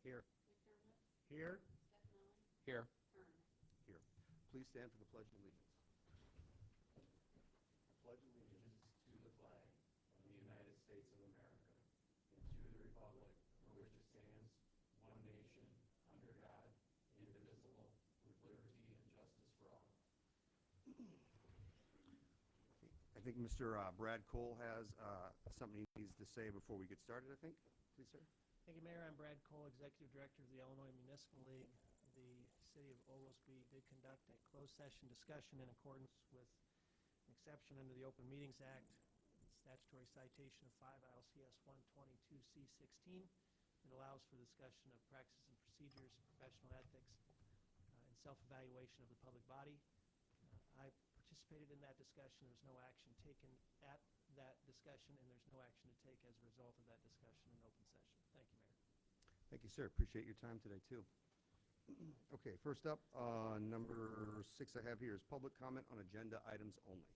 Here. McDermott, Here. Stefani, Here. Kern. Here. Please stand for the Pledge of Allegiance. I pledge allegiance to the flag of the United States of America and to the republic for which it stands, one nation, under God, indivisible, with liberty and justice for all. I think Mr. Brad Cole has something he needs to say before we get started, I think. Please, sir. Thank you, Mayor. I'm Brad Cole, Executive Director of the Illinois Municipal League. The City of Oglesby did conduct a closed session discussion in accordance with an exception under the Open Meetings Act, statutory citation of 5 ILCS 122C16. It allows for discussion of practices and procedures, professional ethics, and self-evaluation of the public body. I participated in that discussion. There was no action taken at that discussion, and there's no action to take as a result of that discussion in open session. Thank you, Mayor. Thank you, sir. Appreciate your time today, too. Okay, first up, number 6 I have here is public comment on agenda items only.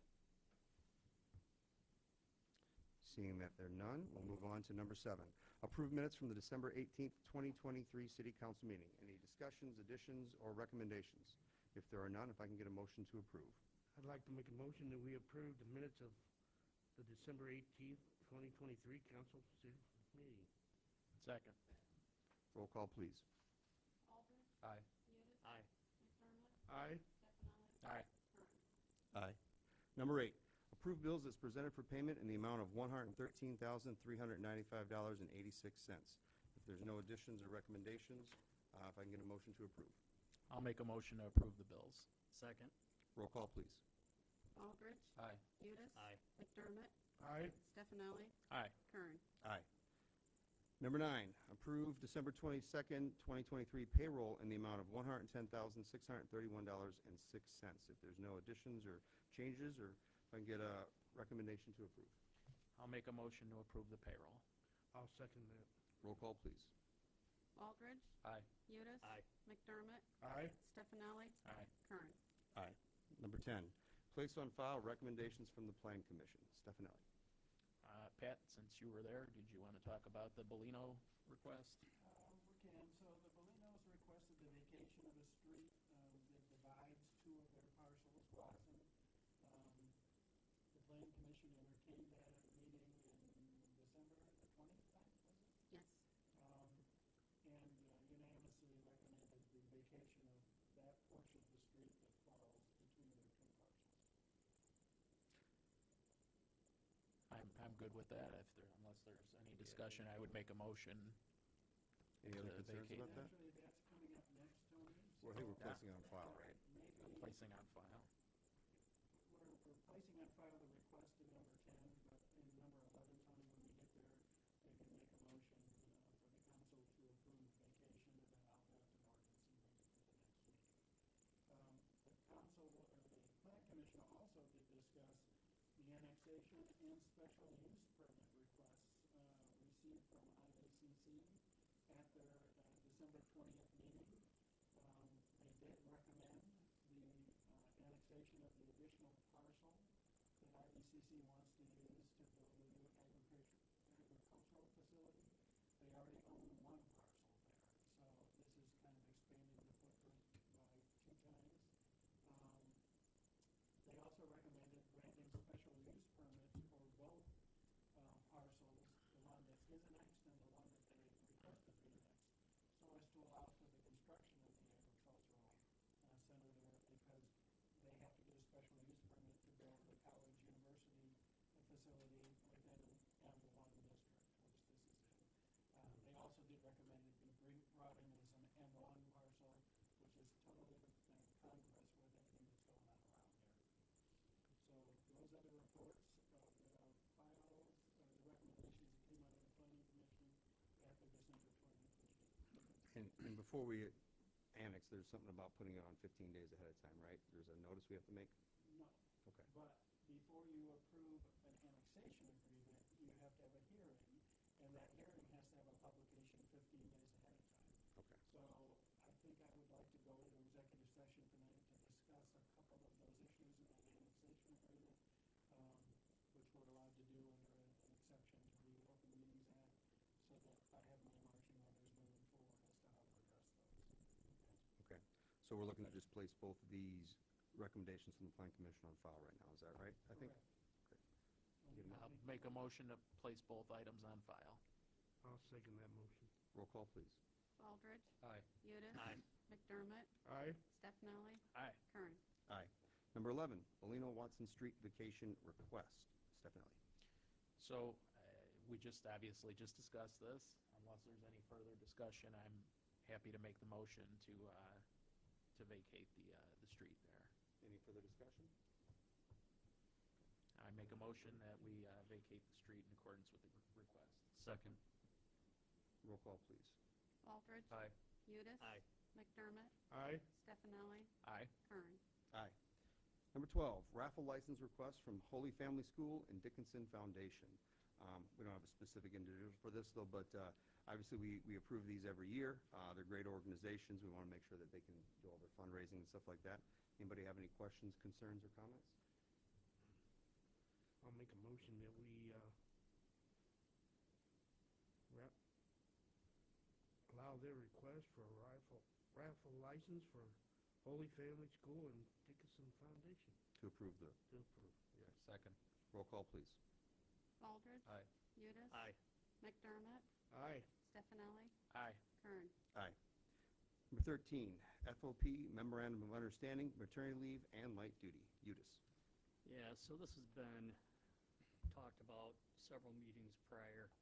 Seeing that there are none, we'll move on to number 7. Approved minutes from the December 18th, 2023 City Council meeting. Any discussions, additions, or recommendations? If there are none, if I can get a motion to approve. I'd like to make a motion that we approve the minutes of the December 18th, 2023 council city meeting. Second. Roll call, please. Aldridge, Aye. Udis, Aye. McDermott, Aye. Stefani, Aye. Kern. Aye. Number 8, approved bills as presented for payment in the amount of $113,395.86. If there's no additions or recommendations, if I can get a motion to approve. I'll make a motion to approve the bills. Second. Roll call, please. Aldridge, Aye. Udis, Aye. McDermott, Aye. Stefani, Aye. Kern. Aye. Number 9, approve December 22nd, 2023 payroll in the amount of $110,631.06. If there's no additions or changes, or if I can get a recommendation to approve. I'll make a motion to approve the payroll. I'll second that. Roll call, please. Aldridge, Aye. Udis, Aye. McDermott, Aye. Stefani, Aye. Kern. Aye. Number 10, place on file recommendations from the Plan Commission. Stefanelli. Pat, since you were there, did you want to talk about the Bellino request? We can. So the Bellinos requested the vacation of a street that divides 2 of their parcels, Watson. The Plan Commission entertained that at a meeting in December the 20th, was it? Yes. And unanimously recommended the vacation of that portion of the street that falls between their 2 parcels. I'm good with that. Unless there's any discussion, I would make a motion. Any other To concerns vacate about that? Actually, that's coming up next, Tony. Well, I think we're placing it on file, right? I'm placing on file. We're placing on file the request in number 10, but in number 11, Tony, when we get there, they can make a motion for the council to approve vacation, and then I'll draft an ordinance and bring it to the next meeting. The council, or the plan commission also did discuss the annexation and special use permit requests received from IACC at their December 20th meeting. They did recommend the annexation of the additional parcel that IACC wants to use to build a new agricultural facility. They already own 1 parcel there, so this is kind of expanding the footprint by 2 times. They also recommended granting special use permits for both parcels, the one that is annexed and the one that they requested be annexed, so as to allow for the construction of the agricultural center there, because they have to get a special use permit to build the college university facility within M1 district, which this is in. They also did recommend it be brought in as an M1 parcel, which is totally congruous with everything that's going on around there. So those are the reports that are filed, the recommendations that came out of the Planning Commission at the December 20th meeting. And before we annex, there's something about putting it on 15 days ahead of time, right? There's a notice we have to make? No. Okay. But before you approve an annexation agreement, you have to have a hearing, and that hearing has to have a publication 15 days ahead of time. Okay. So I think I would like to go into executive session tonight to discuss a couple of those issues in an annexation agreement, which we're allowed to do under an exception to the Open Meetings Act, so that I have my marching orders moving forward as to So we're looking to just place both of these recommendations from the Plan Commission on file right now, is that right? I think. Get a I'll motion? make a motion to place both items on file. I'll second that motion. Roll call, please. Baldridge. Aye. Udis. Aye. McDermott. Aye. Stefani. Aye. Kern. Aye. Number 11, Molino Watson Street vacation request. Stefanelli. So, we just obviously just discussed this. Unless there's any further discussion, I'm happy to make the motion to vacate the street there. Any further discussion? I make a motion that we vacate the street in accordance with the request. Second. Roll call, please. Baldridge. Aye. Udis. Aye. McDermott. Aye. Stefani. Aye. Kern. Aye. Number 12, raffle license request from Holy Family School and Dickinson Foundation. We don't have a specific individual for this, though, but obviously we approve these every year. They're great organizations. We want to make sure that they can do all their fundraising and stuff like that. Anybody have any questions, concerns, or comments? I'll make a motion that we, allow their request for a raffle license for Holy Family School and Dickinson Foundation. To approve the, To approve, yes. Second. roll call, please. Baldridge. Aye. Udis. Aye. McDermott. Aye. Stefani. Aye. Kern. Aye. Number 13, FOP Memorandum of Understanding, Maternity Leave and Light Duty. Udis. Yeah, so this has been talked about several meetings prior.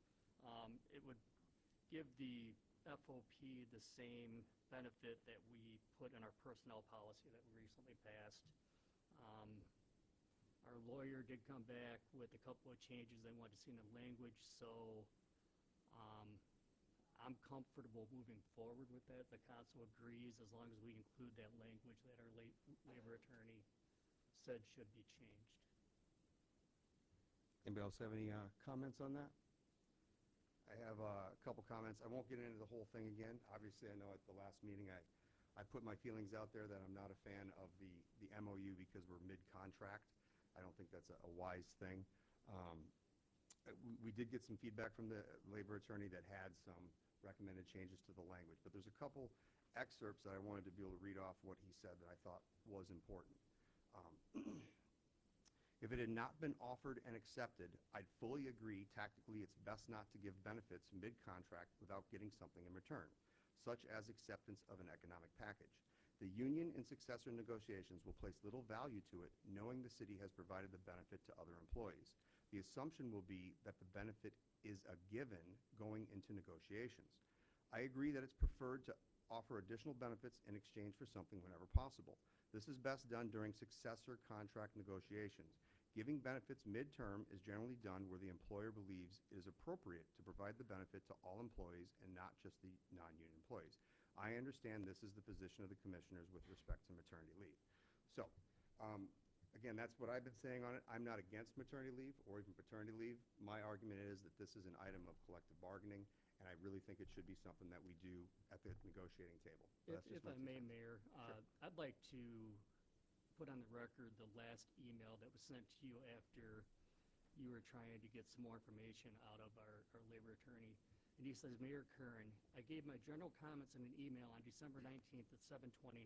It would give the FOP the same benefit that we put in our personnel policy that we recently passed. Our lawyer did come back with a couple of changes they wanted to see in the language, so I'm comfortable moving forward with that. The council agrees as long as we include that language that our labor attorney said should be changed. Anybody else have any comments on that? I have a couple comments. I won't get into the whole thing again. Obviously, I know at the last meeting I put my feelings out there that I'm not a fan of the MOU because we're mid-contract. I don't think that's a wise thing. We did get some feedback from the labor attorney that had some recommended changes to the language, but there's a couple excerpts that I wanted to be able to read off what he said that I thought was important. If it had not been offered and accepted, I'd fully agree tactically it's best not to give benefits mid-contract without getting something in return, such as acceptance of an economic package. The union in successor negotiations will place little value to it, knowing the city has provided the benefit to other employees. The assumption will be that the benefit is a given going into negotiations. I agree that it's preferred to offer additional benefits in exchange for something whenever possible. This is best done during successor contract negotiations. Giving benefits mid-term is generally done where the employer believes it is appropriate to provide the benefit to all employees and not just the non-union employees. I understand this is the position of the commissioners with respect to maternity leave. So, again, that's what I've been saying on it. I'm not against maternity leave or even paternity leave. My argument is that this is an item of collective bargaining, and I really think it should be something that we do at the negotiating table. But that's just If my I two may, cents. Mayor, I'd like to put on the record the last email that was sent to you after you were trying to get some more information out of our labor attorney. And he says, Mayor Kern, I gave my general comments in an email on December 19th at 7:29.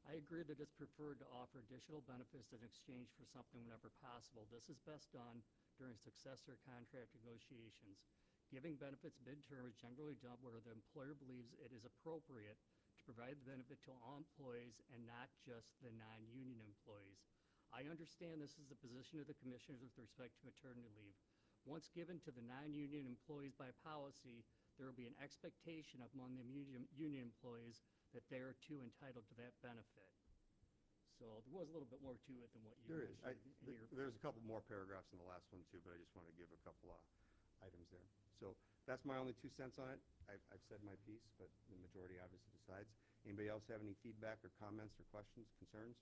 I agree that it's preferred to offer additional benefits in exchange for something whenever possible. This is best done during successor contract negotiations. Giving benefits midterm is generally done where the employer believes it is appropriate to provide the benefit to all employees and not just the non-union employees. I understand this is the position of the commissioners with respect to maternity leave. Once given to the non-union employees by policy, there will be an expectation among the union employees that they are too entitled to that benefit. So there was a little bit more to it than what you There is. mentioned in your. There's a couple more paragraphs in the last one too, but I just want to give a couple items there. So that's my only 2 cents on it. I've said my piece, but the majority obviously decides. Anybody else have any feedback or comments or questions, concerns?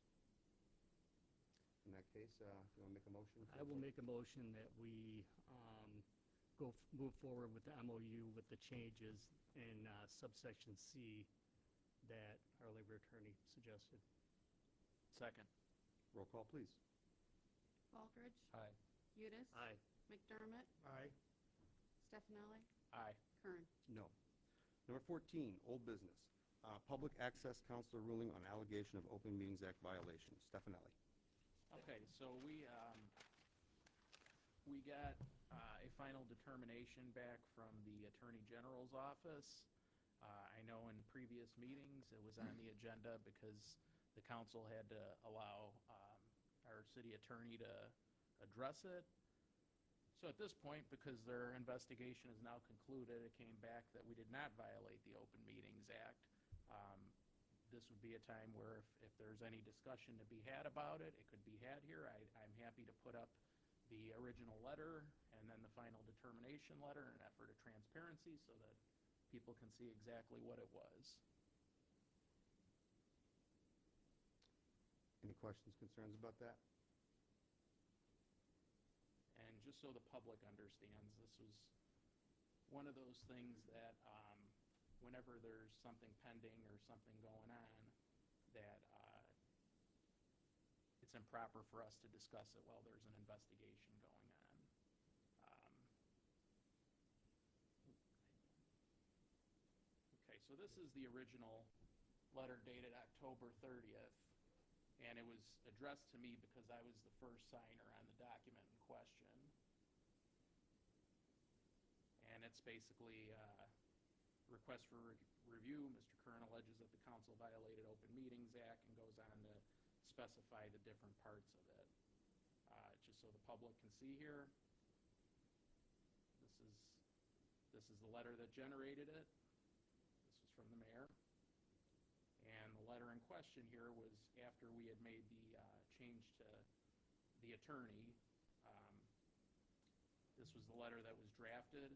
In that case, if you want to make a motion. I will make a motion that we move forward with the MOU with the changes in subsection C that our labor attorney suggested. Second. Roll call, please. Baldridge. Aye. Udis. Aye. McDermott. Aye. Stefani. Aye. Kern. No. Number 14, old business. Public Access Counselor ruling on allegation of Open Meetings Act violation. Stefanelli. Okay, so we got a final determination back from the Attorney General's office. I know in previous meetings it was on the agenda because the council had to allow our city attorney to address it. So at this point, because their investigation is now concluded, it came back that we did not violate the Open Meetings Act. This would be a time where if there's any discussion to be had about it, it could be had here. I'm happy to put up the original letter and then the final determination letter in an effort of transparency so that people can see exactly what it was. Any questions, concerns about that? And just so the public understands, this was one of those things that whenever there's something pending or something going on, that it's improper for us to discuss it while there's an investigation going on. Okay, so this is the original letter dated October 30th, and it was addressed to me because I was the first signer on the document in question. And it's basically request for review. Mr. Kern alleges that the council violated Open Meetings Act and goes on to specify the different parts of it. Just so the public can see here, this is the letter that generated it. This was from the mayor. And the letter in question here was after we had made the change to the attorney. This was the letter that was drafted.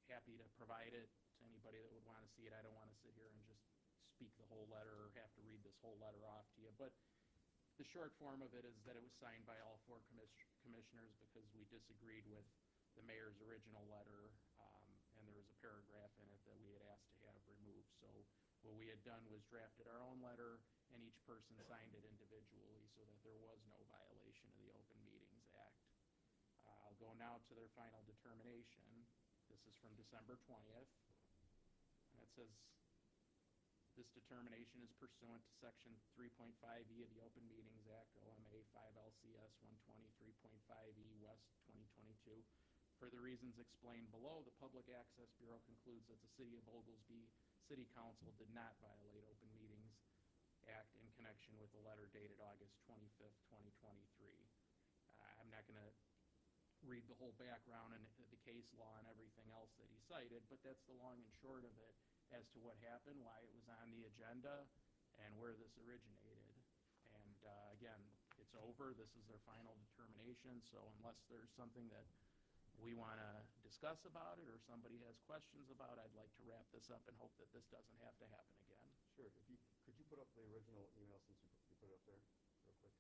Happy to provide it to anybody that would want to see it. I don't want to sit here and just speak the whole letter or have to read this whole letter off to you. But the short form of it is that it was signed by all four commissioners because we disagreed with the mayor's original letter, and there was a paragraph in it that we had asked to have removed. So what we had done was drafted our own letter, and each person signed it individually so that there was no violation of the Open Meetings Act. I'll go now to their final determination. This is from December 20th, and it says, this determination is pursuant to Section 3.5E of the Open Meetings Act, OMA 5 LCS 123.5E West 2022. For the reasons explained below, the Public Access Bureau concludes that the City of Oglesby City Council did not violate Open Meetings Act in connection with the letter dated August 25th, 2023. I'm not going to read the whole background and the case law and everything else that he cited, but that's the long and short of it as to what happened, why it was on the agenda, and where this originated. And again, it's over. This is their final determination, so unless there's something that we want to discuss about it or somebody has questions about, I'd like to wrap this up and hope that this doesn't have to happen again. Sure. Could you put up the original email since you put it up there real quick?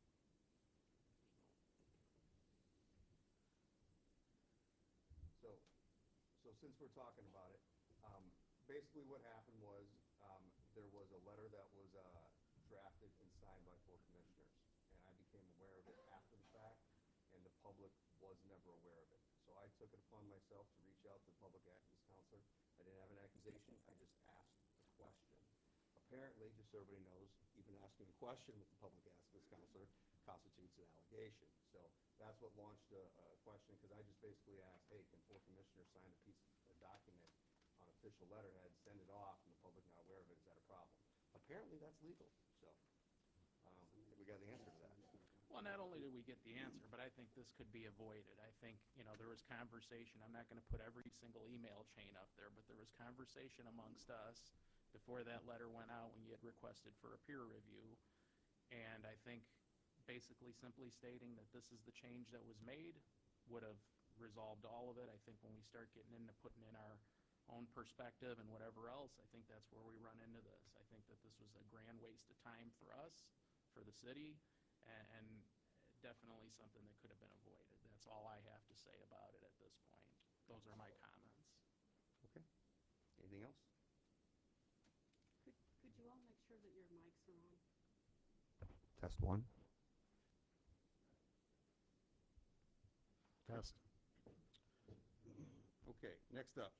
So since we're talking about it, basically what happened was there was a letter that was drafted and signed by four commissioners, and I became aware of it after the fact, and the public was never aware of it. So I took it upon myself to reach out to the Public Access Counselor. I didn't have an accusation. I just asked a question. Apparently, just so everybody knows, even asking a question with the Public Access Counselor constitutes an allegation. So that's what launched a question, because I just basically asked, hey, can four commissioners sign a document on official letterhead, send it off, and the public not aware of it? Is that a problem? Apparently, that's legal. So I think we got the answer to that. Well, not only did we get the answer, but I think this could be avoided. I think, there was conversation. I'm not going to put every single email chain up there, but there was conversation amongst us before that letter went out when you had requested for a peer review. And I think basically simply stating that this is the change that was made would have resolved all of it. I think when we start getting into putting in our own perspective and whatever else, I think that's where we run into this. I think that this was a grand waste of time for us, for the city, and definitely something that could have been avoided. That's all I have to say about it at this point. Those are my comments. Okay. Anything else? Could you all make sure that your mics are on? Test one. Test. Okay, next up,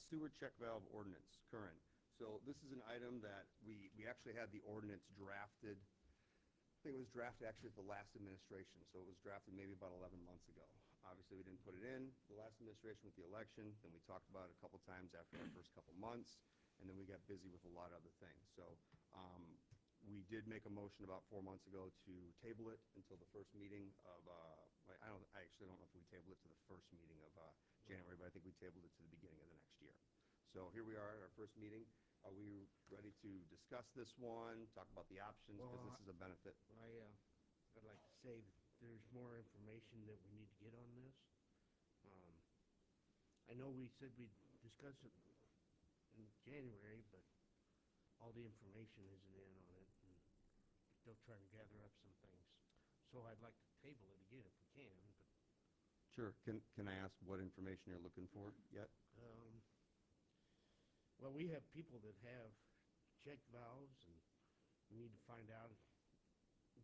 sewer check valve ordinance, current. So this is an item that we actually had the ordinance drafted. I think it was drafted actually at the last administration, so it was drafted maybe about 11 months ago. Obviously, we didn't put it in the last administration with the election, then we talked about it a couple times after our first couple months, and then we got busy with a lot of other things. So we did make a motion about 4 months ago to table it until the first meeting of, I actually don't know if we tabled it to the first meeting of January, but I think we tabled it to the beginning of the next year. So here we are at our first meeting. Are we ready to discuss this one, talk about the options, because Well, this is a benefit? I'd like to say that there's more information that we need to get on this. I know we said we'd discuss it in January, but all the information isn't in on it, and still trying to gather up some things. So I'd like to table it again if we can, but, Sure. Can I ask what information you're looking for yet? well, we have people that have check valves, and we need to find out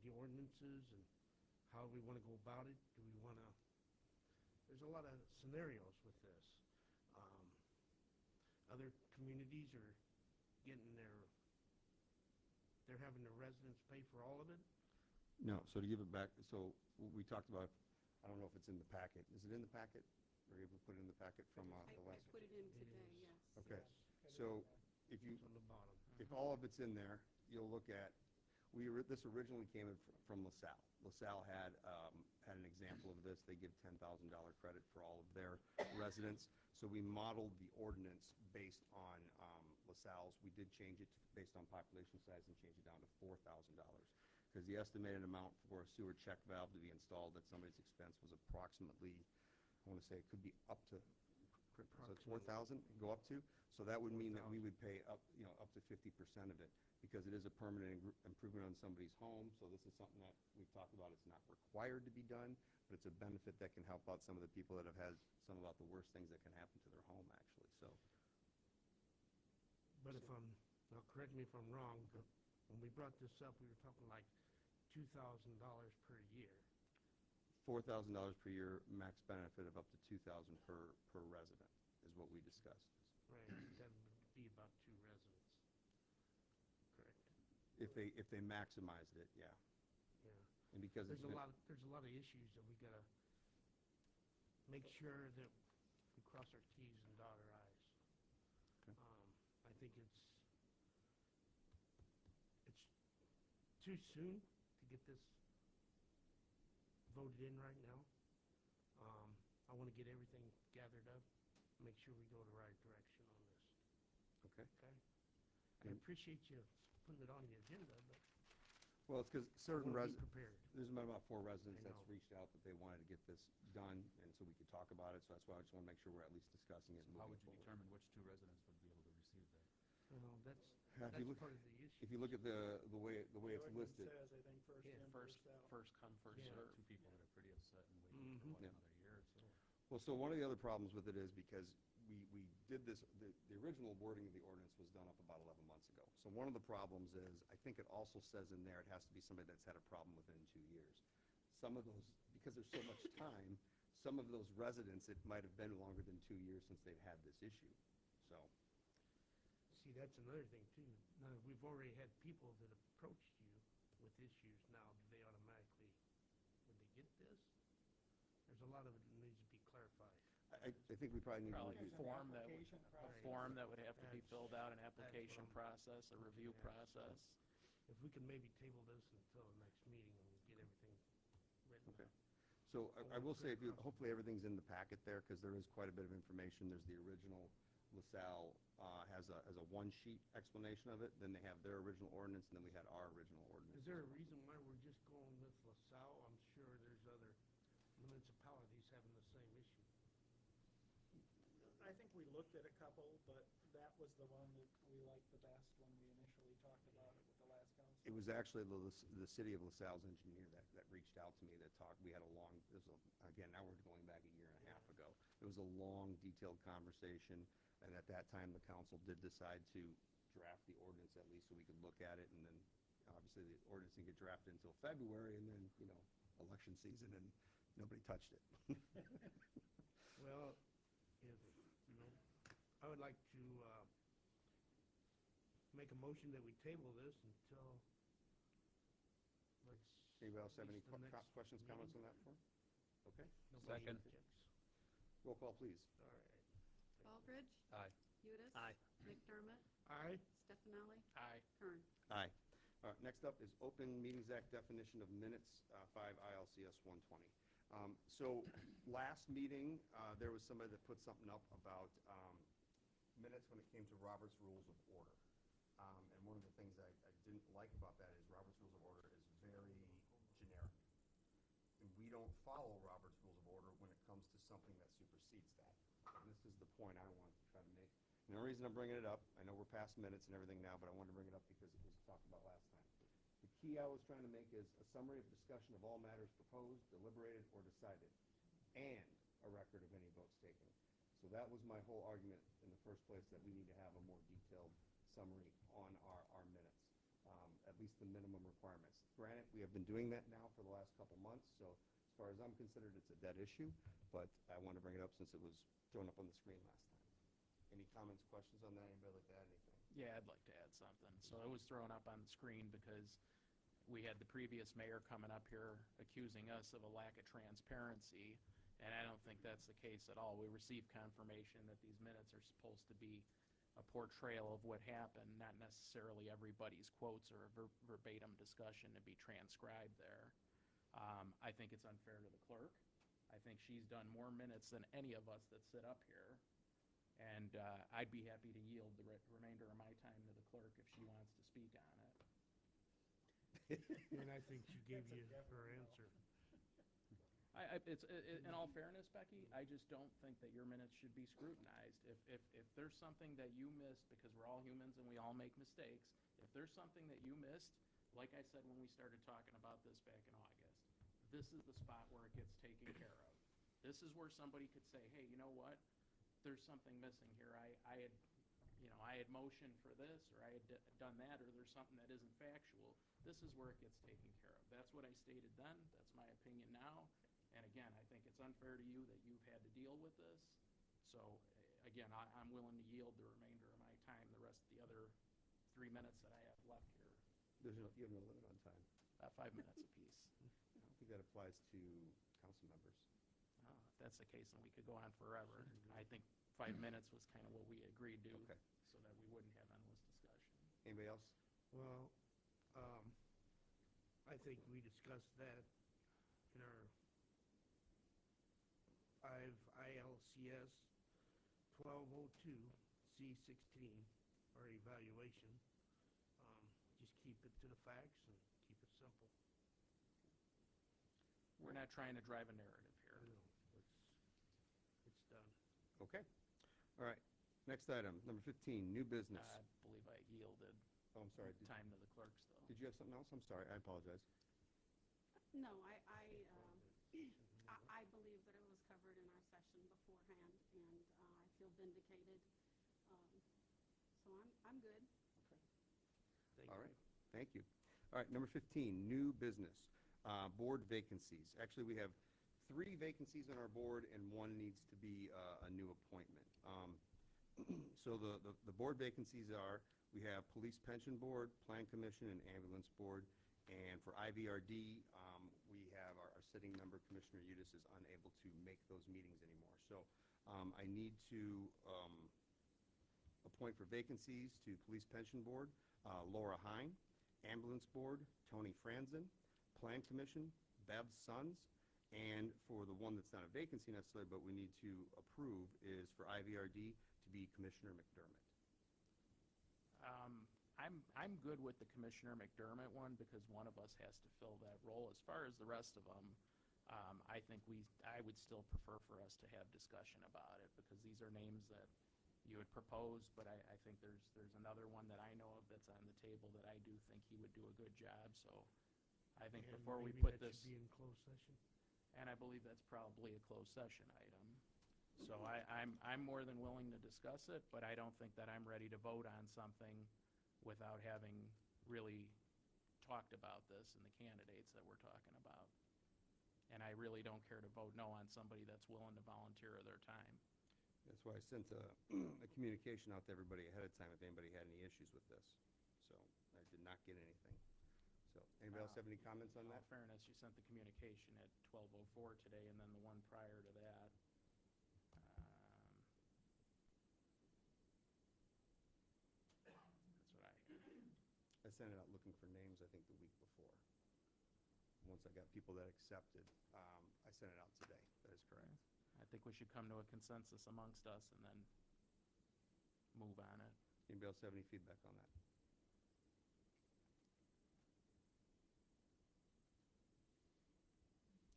the ordinances and how we want to go about it. Do we want to, there's a lot of scenarios with this. Other communities are getting they're having their residents pay for all of it. No, so to give it back, so we talked about, I don't know if it's in the packet. Is it in the packet? Were you able to put it in the packet from the I last? put it in today, yes. Okay, Yes. so if you, It's on the bottom. if all of it's in there, you'll look at, this originally came in from LaSalle. LaSalle had an example of this. They give $10,000 credit for all of their residents. So we modeled the ordinance based on LaSalle's. We did change it based on population size and change it down to $4,000. Because the estimated amount for a sewer check valve to be installed at somebody's expense was approximately, I want to say it could be up to, so it's 4,000, go up to. So that would mean that we would pay up, up to 50% of it, because it is a permanent improvement on somebody's home. So this is something that we've talked about. It's not required to be done, but it's a benefit that can help out some of the people that have had some about the worst things that can happen to their home, actually. So But now correct me if I'm wrong, but when we brought this up, we were talking like $2,000 per year. $4,000 per year, max benefit of up to $2,000 per resident is what we discussed. Right, that would be about 2 residents. Correct. If they maximized it, yeah. Yeah. And because There's a lot of issues that we gotta make sure that we cross our T's and dot our I's. Okay. I think it's too soon to get this voted in right now. I wanna get everything gathered up, make sure we go the right direction on this, Okay. okay? I appreciate you putting it on the agenda, but Well, it's because I certain wanna be residents, prepared. there's been about 4 residents I that's know. reached out that they wanted to get this done, and so we could talk about it. So that's why I just want to make sure we're at least discussing it and How moving would you forward. determine which 2 residents would be able to receive that? Well, If that's you look- part of the issue. If you look at the way The it's ordinance listed, says, I think, first Yeah, in, First, first out. first come, first Yeah. served. 2 people that are pretty upset and waiting Mhm. for Yeah. another year or so. well, so one of the other problems with it is because we did this, the original wording of the ordinance was done up about 11 months ago. So one of the problems is, I think it also says in there, it has to be somebody that's had a problem within 2 years. Some of those, because there's so much time, some of those residents, it might have been longer than 2 years since they've had this issue. So, See, that's another thing too. Now, we've already had people that approached you with issues. Now, do they automatically, would they get this? There's a lot of it that needs to be clarified. I think we probably need to Probably review. a form that would, Application a process. form that would have to be That's- filled out, an that's what application I'm process, a review looking at. process. If we can maybe table this until the next meeting and get everything written Okay. up. So I will say, hopefully everything's in the packet there, because there is quite a bit of information. There's the original LaSalle has a one-sheet explanation of it, then they have their original ordinance, and then we had our original ordinance. Is there a reason why we're just going with LaSalle? I'm sure there's other municipalities having the same issue. I think we looked at a couple, but that was the one that we liked the best when we initially talked about it with the last council. It was actually the city of LaSalle's engineer that reached out to me, that talked, we had a long, again, now we're going back a year and a half ago. It was a long, detailed conversation, and at that time, the council did decide to draft the ordinance at least so we could look at it, and then, obviously, the ordinance didn't get drafted until February, and then, election season, and nobody touched it. Well, if, I would like to make a motion that we table this until, let's. Anybody else have any at least the next questions, comments on meeting. that for? Okay, Nobody Second. objects. roll call, please. All right. Baldridge. Aye. Udis. Aye. McDermott. Aye. Stefani. Aye. Kern. Aye. All right, next up is Open Meetings Act definition of minutes, 5 ILCS 120. So last meeting, there was somebody that put something up about minutes when it came to Robert's Rules of Order. And one of the things I didn't like about that is Robert's Rules of Order is very generic. And we don't follow Robert's Rules of Order when it comes to something that supersedes that. And this is the point I want to try to make. And the reason I'm bringing it up, I know we're past minutes and everything now, but I wanted to bring it up because it was talked about last time. The key I was trying to make is a summary of discussion of all matters proposed, deliberated, or decided, and a record of any votes taken. So that was my whole argument in the first place, that we need to have a more detailed summary on our minutes, at least the minimum requirements. Granted, we have been doing that now for the last couple months, so as far as I'm concerned, it's a dead issue, but I want to bring it up since it was thrown up on the screen last time. Any comments, questions on that? Anybody like to add anything? Yeah, I'd like to add something. So it was thrown up on the screen because we had the previous mayor coming up here accusing us of a lack of transparency, and I don't think that's the case at all. We received confirmation that these minutes are supposed to be a portrayal of what happened, not necessarily everybody's quotes or a verbatim discussion to be transcribed there. I think it's unfair to the clerk. I think she's done more minutes than any of us that sit up here. And I'd be happy to yield the remainder of my time to the clerk if she wants to speak on it. And I think she gave you her answer. In all fairness, Becky, I just don't think that your minutes should be scrutinized. If there's something that you missed, because we're all humans and we all make mistakes, if there's something that you missed, like I said when we started talking about this back in August, this is the spot where it gets taken care of. This is where somebody could say, hey, you know what? There's something missing here. I had motioned for this, or I had done that, or there's something that isn't factual. This is where it gets taken care of. That's what I stated then. That's my opinion now. And again, I think it's unfair to you that you've had to deal with this. So again, I'm willing to yield the remainder of my time, the rest of the other 3 minutes that I have left here. You have no limit on time. 5 minutes apiece. I don't think that applies to council members. If that's the case, then we could go on forever. I think 5 minutes was kind of what we agreed to, Okay. so that we wouldn't have endless discussion. Anybody else? Well, I think we discussed that in our 5 ILCS 1202 C16, our evaluation. Just keep it to the facts and keep it simple. We're not trying to drive a narrative here. No, it's done. Okay. All right. Next item, number 15, new business. I believe I yielded Oh, I'm sorry. time to the clerks, though. Did you have something else? I'm sorry. I apologize. No, I believe that it was covered in our session beforehand, and I feel vindicated. So I'm good. Thank All you. right. Thank you. All right, number 15, new business, board vacancies. Actually, we have 3 vacancies on our board, and 1 needs to be a new appointment. So the board vacancies are, we have Police Pension Board, Plan Commission, and Ambulance Board. And for IVRD, we have our sitting member, Commissioner Udis, is unable to make those meetings anymore. So I need to appoint for vacancies to Police Pension Board, Laura Hine, Ambulance Board, Tony Franzen, Plan Commission, Bev's Sons, and for the one that's not a vacancy necessarily, but we need to approve, is for IVRD to be Commissioner McDermott. I'm good with the Commissioner McDermott one, because one of us has to fill that role. As far as the rest of them, I think I would still prefer for us to have discussion about it, because these are names that you had proposed, but I think there's another one that I know of that's on the table that I do think he would do a good job. So I think And before we maybe put that this, should be in closed session. and I believe that's probably a closed session item. So I'm more than willing to discuss it, but I don't think that I'm ready to vote on something without having really talked about this and the candidates that we're talking about. And I really don't care to vote no on somebody that's willing to volunteer their time. That's why I sent a, a communication out to everybody ahead of time if anybody had any issues with this. So I did not get anything. So anybody else have any comments on In that? all fairness, you sent the communication at 12:04 today, and then the one prior to that. That's what I have. I sent it out looking for names, I think, the week before. Once I got people that accepted, I sent it out today. That is correct. I think we should come to a consensus amongst us and then move on it. Anybody else have any feedback on that?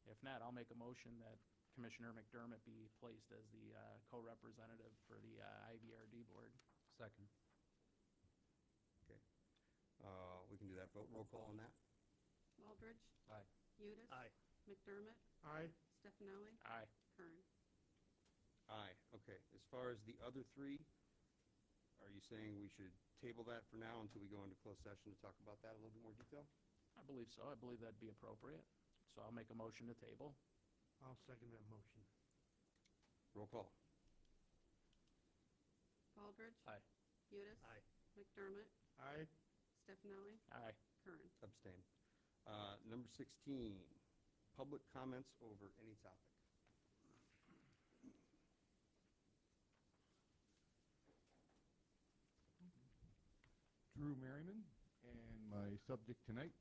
If not, I'll make a motion that Commissioner McDermott be placed as the co-representative for the IVRD board. Second. Okay. We can do that vote. Roll call on that? Baldridge. Aye. Udis. Aye. McDermott. Aye. Stefani. Aye. Kern. Aye. Okay. As far as the other three, are you saying we should table that for now until we go into closed session to talk about that in a little bit more detail? I believe so. I believe that'd be appropriate. So I'll make a motion to table. I'll second that motion. Roll call. Baldridge. Aye. Udis. Aye. McDermott. Aye. Stefani. Aye. Kern. Abstain. Number 16, public comments over any topic. Drew Merriman, and my subject tonight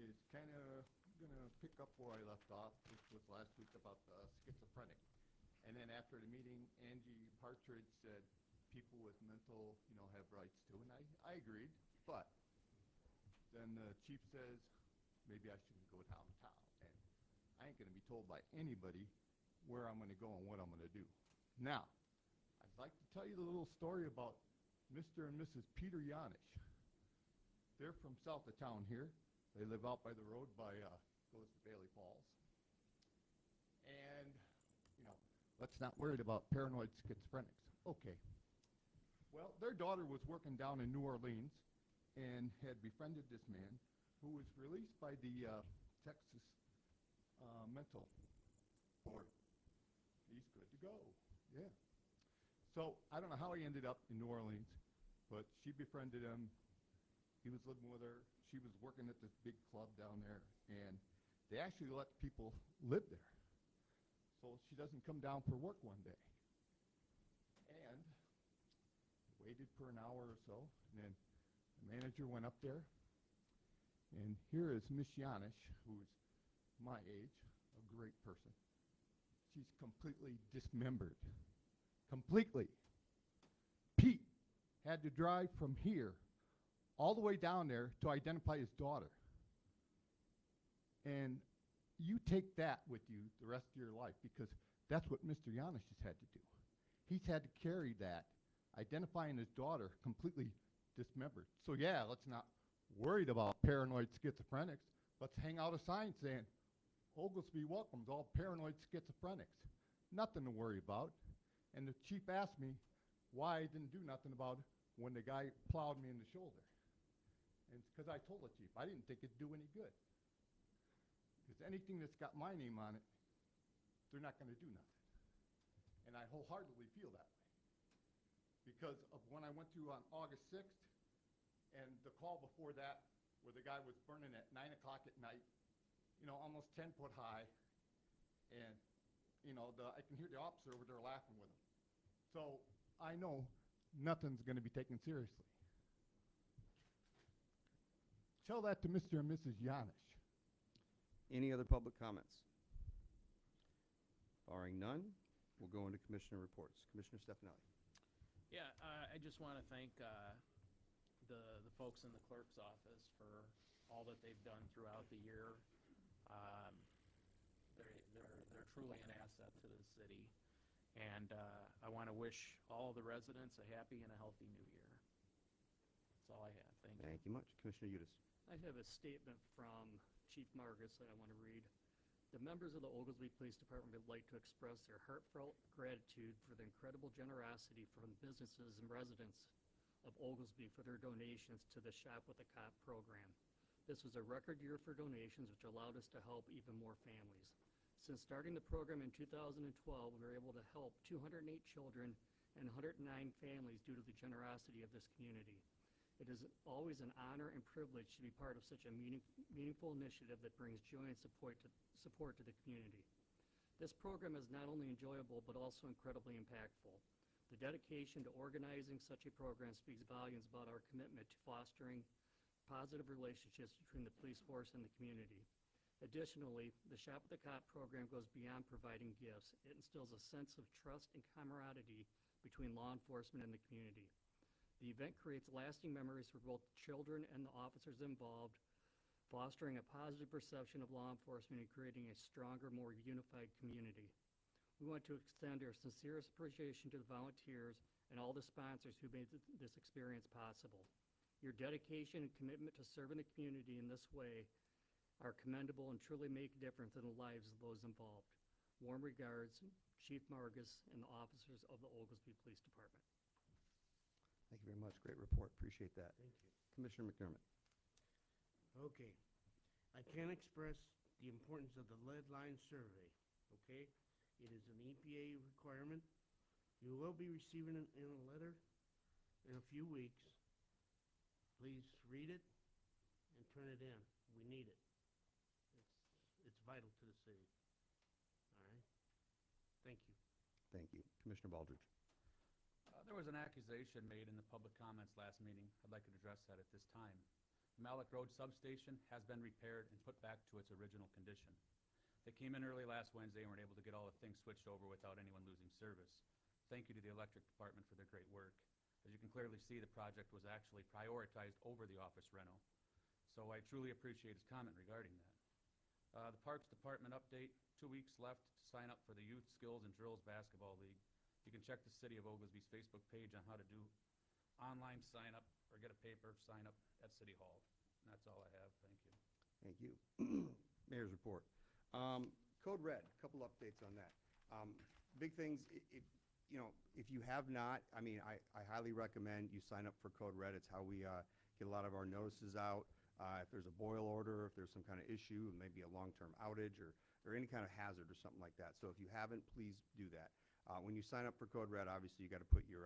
is kind of going to pick up where I left off, which was last week about the schizophrenic. And then after the meeting, Angie Partridge said people with mental, have rights too, and I agreed, but then the chief says maybe I shouldn't go downtown, and I ain't going to be told by anybody where I'm going to go and what I'm going to do. Now, I'd like to tell you the little story about Mr. and Mrs. Peter Yanish. They're from south of town here. They live out by the road goes to Bailey Falls. And, let's not worry about paranoid schizophrenics. Okay. Well, their daughter was working down in New Orleans and had befriended this man who was released by the Texas Mental Board. He's good to go. Yeah. So I don't know how he ended up in New Orleans, but she befriended him. He was living with her. She was working at this big club down there, and they actually let people live there. So she doesn't come down for work one day. And waited for an hour or so, and then the manager went up there, and here is Miss Yanish, who's my age, a great person. She's completely dismembered. Completely. Pete had to drive from here all the way down there to identify his daughter. And you take that with you the rest of your life, because that's what Mr. Yanish has had to do. He's had to carry that, identifying his daughter completely dismembered. So yeah, let's not worried about paranoid schizophrenics. Let's hang out a sign saying, Oglesby welcomes all paranoid schizophrenics. Nothing to worry about. And the chief asked me why I didn't do nothing about it when the guy plowed me in the shoulder. And it's because I told the chief I didn't think it'd do any good. Because anything that's got my name on it, they're not going to do nothing. And I wholeheartedly feel that way. Because of when I went through on August 6th, and the call before that, where the guy was burning at 9 o'clock at night, almost 10 foot high, and I can hear the officer over there laughing with him. So I know nothing's going to be taken seriously. Tell that to Mr. and Mrs. Yanish. Any other public comments? Barring none, we'll go into commissioner reports. Commissioner Stefanelli. Yeah, I just want to thank the folks in the clerk's office for all that they've done throughout the year. They're truly an asset to the city, and I want to wish all the residents a happy and a healthy new year. That's all I have. Thank you. Thank you much. Commissioner Udis. I have a statement from Chief Margus that I want to read. The members of the Oglesby Police Department would like to express their heartfelt gratitude for the incredible generosity from businesses and residents of Oglesby for their donations to the Shop with a Cop program. This was a record year for donations, which allowed us to help even more families. Since starting the program in 2012, we were able to help 208 children and 109 families due to the generosity of this community. It is always an honor and privilege to be part of such a meaningful initiative that brings joy and support to the community. This program is not only enjoyable, but also incredibly impactful. The dedication to organizing such a program speaks volumes about our commitment to fostering positive relationships between the police force and the community. Additionally, the Shop at the Cop program goes beyond providing gifts. It instills a sense of trust and camaraderie between law enforcement and the community. The event creates lasting memories for both children and the officers involved, fostering a positive perception of law enforcement and creating a stronger, more unified community. We want to extend our sincerest appreciation to the volunteers and all the sponsors who made this experience possible. Your dedication and commitment to serving the community in this way are commendable and truly make a difference in the lives of those involved. Warm regards, Chief Margus and the officers of the Oglesby Police Department. Thank you very much. Great report. Appreciate that. Thank you. Commissioner McDermott. Okay. I can't express the importance of the lead line survey, okay? It is an EPA requirement. You will be receiving it in a letter in a few weeks. Please read it and turn it in. We need it. It's vital to the city. All right? Thank you. Thank you. Commissioner Baldridge. There was an accusation made in the public comments last meeting. I'd like to address that at this time. The Malik Road substation has been repaired and put back to its original condition. They came in early last Wednesday and were able to get all the things switched over without anyone losing service. Thank you to the electric department for their great work. As you can clearly see, the project was actually prioritized over the office reno. So I truly appreciate his comment regarding that. The Parks Department update, 2 weeks left to sign up for the Youth Skills and Drills Basketball League. You can check the City of Oglesby's Facebook page on how to do online sign up or get a paper sign up at City Hall. And that's all I have. Thank you. Thank you. Mayor's report. Code Red, a couple updates on that. Big things, if you have not, I highly recommend you sign up for Code Red. It's how we get a lot of our notices out. If there's a boil order, if there's some kind of issue, maybe a long-term outage or any kind of hazard or something like that. So if you haven't, please do that. When you sign up for Code Red, obviously you got to put your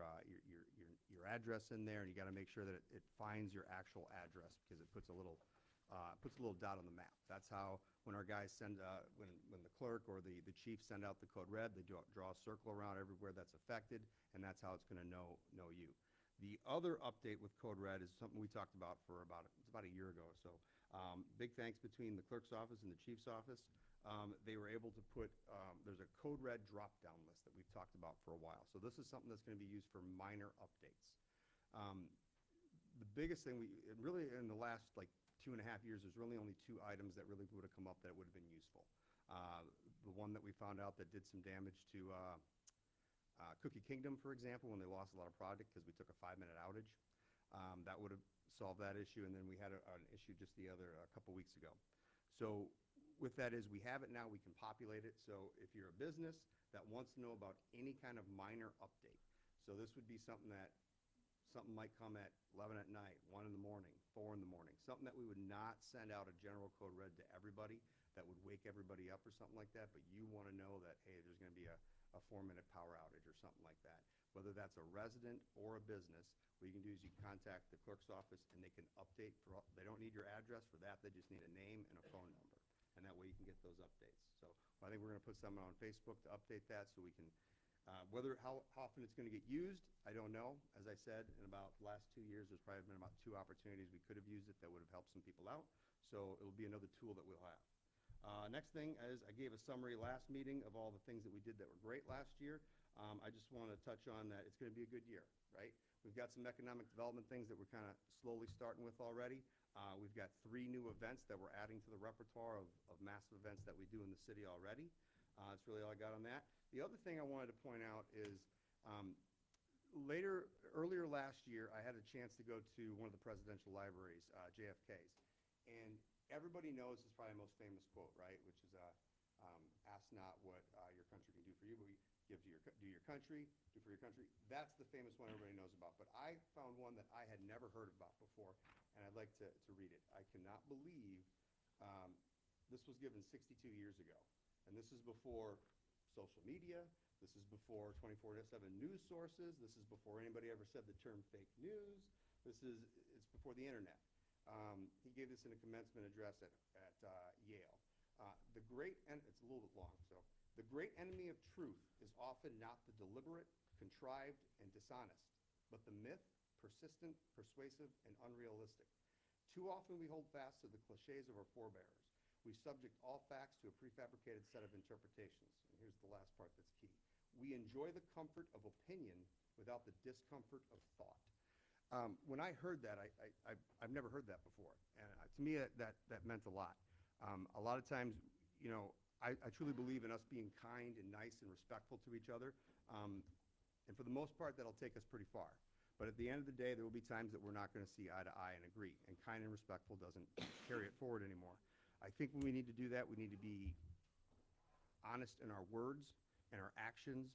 address in there, and you got to make sure that it finds your actual address, because it puts a little dot on the map. That's how, when our guys send, when the clerk or the chief send out the Code Red, they draw a circle around everywhere that's affected, and that's how it's going to know you. The other update with Code Red is something we talked about for about a year ago or so. Big thanks between the clerk's office and the chief's office. They were able to put, there's a Code Red drop-down list that we've talked about for a while. So this is something that's going to be used for minor updates. The biggest thing, really in the last 2.5 years, there's really only 2 items that really would have come up that would have been useful. The one that we found out that did some damage to Cookie Kingdom, for example, when they lost a lot of product because we took a 5-minute outage. That would have solved that issue, and then we had an issue just a couple weeks ago. So with that is, we have it now, we can populate it. So if you're a business that wants to know about any kind of minor update, so this would be something might come at 11 at night, 1 in the morning, 4 in the morning, something that we would not send out a general Code Red to everybody that would wake everybody up or something like that, but you want to know that, hey, there's going to be a 4-minute power outage or something like that. Whether that's a resident or a business, what you can do is you can contact the clerk's office, and they can update. They don't need your address for that. They just need a name and a phone number, and that way you can get those updates. So I think we're going to put something on Facebook to update that, so we can, how often it's going to get used, I don't know. As I said, in about the last 2 years, there's probably been about 2 opportunities we could have used it that would have helped some people out. So it'll be another tool that we'll have. Next thing is, I gave a summary last meeting of all the things that we did that were great last year. I just want to touch on that it's going to be a good year, right? We've got some economic development things that we're kind of slowly starting with already. We've got 3 new events that we're adding to the repertoire of massive events that we do in the city already. That's really all I got on that. The other thing I wanted to point out is, earlier last year, I had a chance to go to one of the presidential libraries, JFK's. And everybody knows his probably most famous quote, right? Which is, ask not what your country can do for you, but do your country, do for your country. That's the famous one everybody knows about. But I found one that I had never heard about before, and I'd like to read it. I cannot believe this was given 62 years ago. And this is before social media, this is before 24/7 news sources, this is before anybody ever said the term fake news, it's before the internet. He gave this in a commencement address at Yale. It's a little bit long, so. The great enemy of truth is often not the deliberate, contrived, and dishonest, but the myth, persistent, persuasive, and unrealistic. Too often we hold fast to the cliches of our forebears. We subject all facts to a prefabricated set of interpretations. And here's the last part that's key. We enjoy the comfort of opinion without the discomfort of thought. When I heard that, I've never heard that before. And to me, that meant a lot. A lot of times, you know, I truly believe in us being kind and nice and respectful to each other. And for the most part, that'll take us pretty far. But at the end of the day, there will be times that we're not going to see eye to eye and agree. And kind and respectful doesn't carry it forward anymore. I think when we need to do that, we need to be honest in our words and our actions,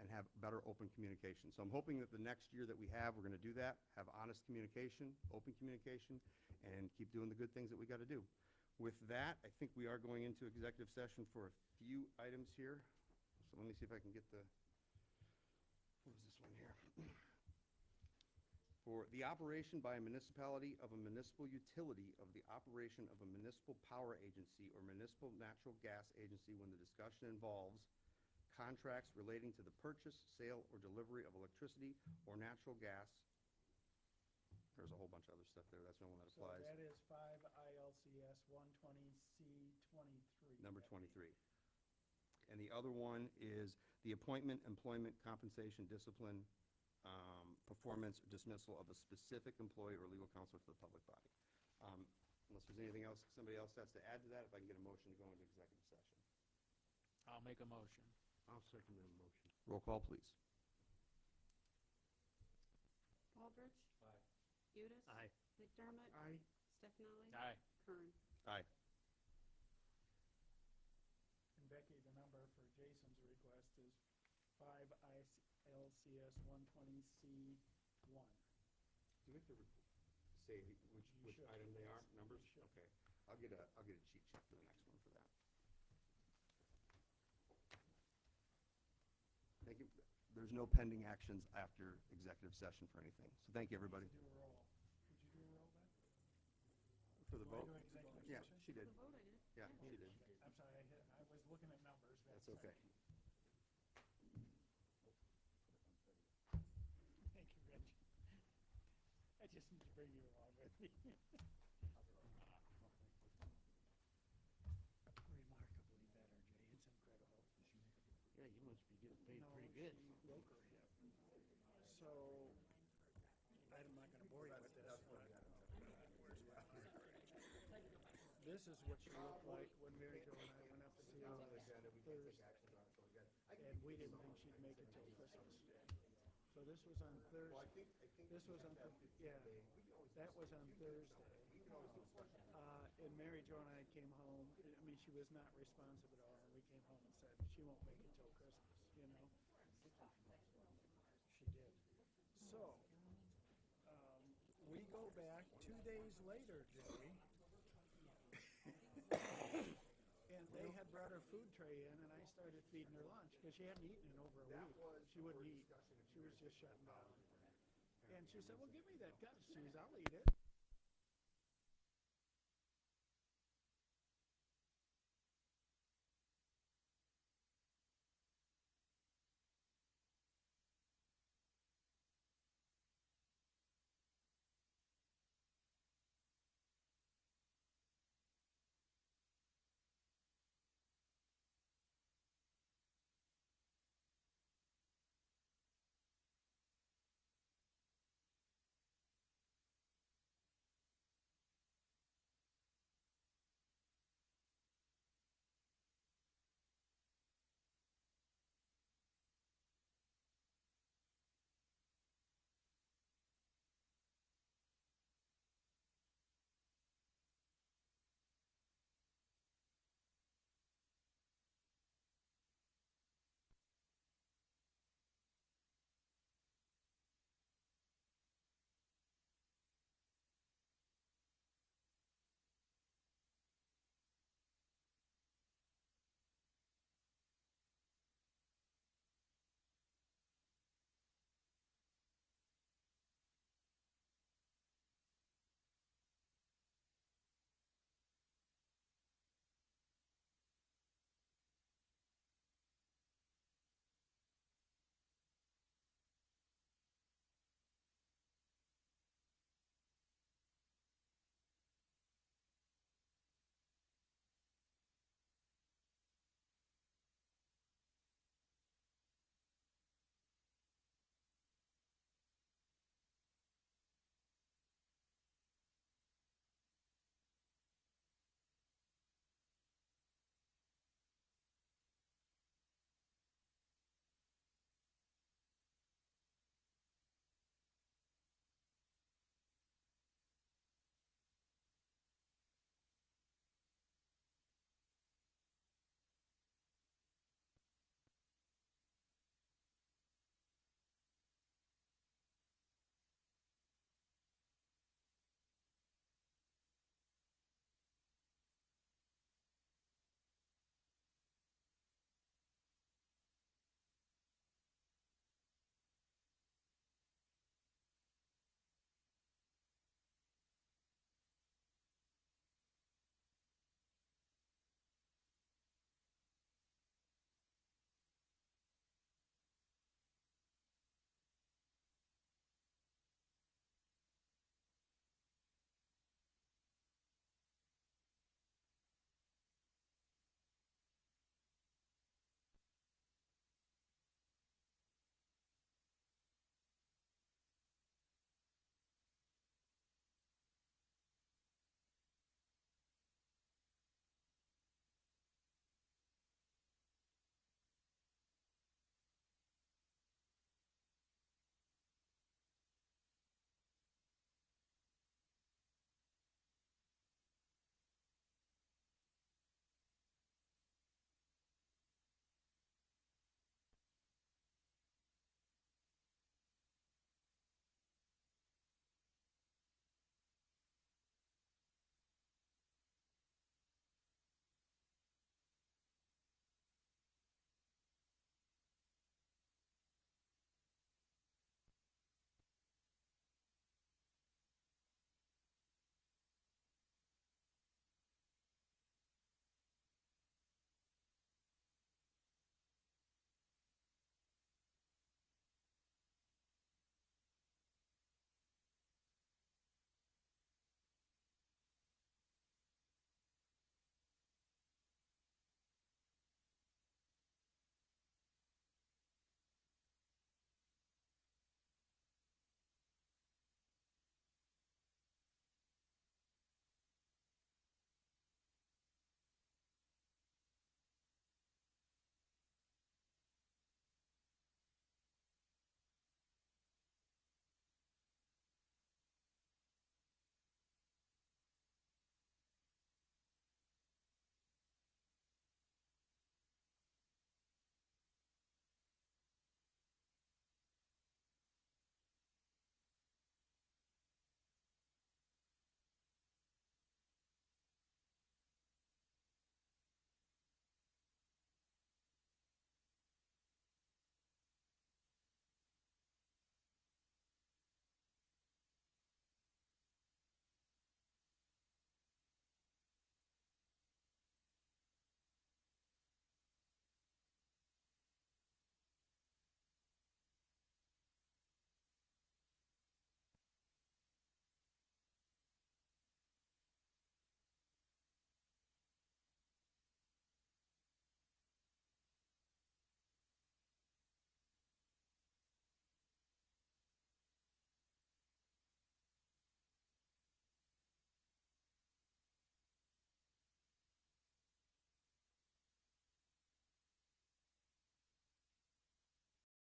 and have better open communication. So I'm hoping that the next year that we have, we're going to do that, have honest communication, open communication, and keep doing the good things that we got to do. With that, I think we are going into executive session for a few items here. So let me see if I can get what is this one here? For the operation by a municipality of a municipal utility of the operation of a municipal power agency or municipal natural gas agency when the discussion involves contracts relating to the purchase, sale, or delivery of electricity or natural gas. There's a whole bunch of other stuff there. That's the one that So applies. that is 5 ILCS 120C23. Number 23. And the other one is the appointment, employment, compensation, discipline, performance, or dismissal of a specific employee or legal counsel for the public body. Unless there's anything else somebody else has to add to that, if I can get a motion to go into executive session. I'll make a motion. I'll second that motion. Roll call, please. Baldridge. Aye. Udis. Aye. McDermott. Aye. Stefani. Aye. Kern. Aye. And Becky, the number for Jason's request is 5 ILCS 120C1. Do we have to say which You should. item they are, Yes, numbers? you should. Okay. I'll get a cheat sheet for the next one for that. Thank you. There's no pending actions after executive session for anything. So thank you, everybody. Do a roll. Would you do a roll, Beth? For the Do I vote? do executive Yeah, session? she did. The vote I did. Yeah, she did. I'm sorry, I was looking at numbers. That's okay. Thank you, Rich. I just need to bring you along with me. Remarkably better, Jay. It's incredible. Yeah, you must be getting paid No, pretty good. she broke her hip. So, I'm not gonna bore you with this. This is what she looked like when Mary Jo and I went up to see her on Thursday. And we didn't think she'd make it till Christmas. So this was on Thursday. This was on, yeah, that was on Thursday. And Mary Jo and I came home, I mean, she was not responsive at all, and we came home and said, she won't make it till Christmas, you know? She did. So, we go back 2 days later, Jay. And they had brought her food tray in, and I started feeding her lunch, because she hadn't eaten in over a week. She wouldn't eat. She was just shutting down. And she said, well, give me that gut cheese. I'll eat it.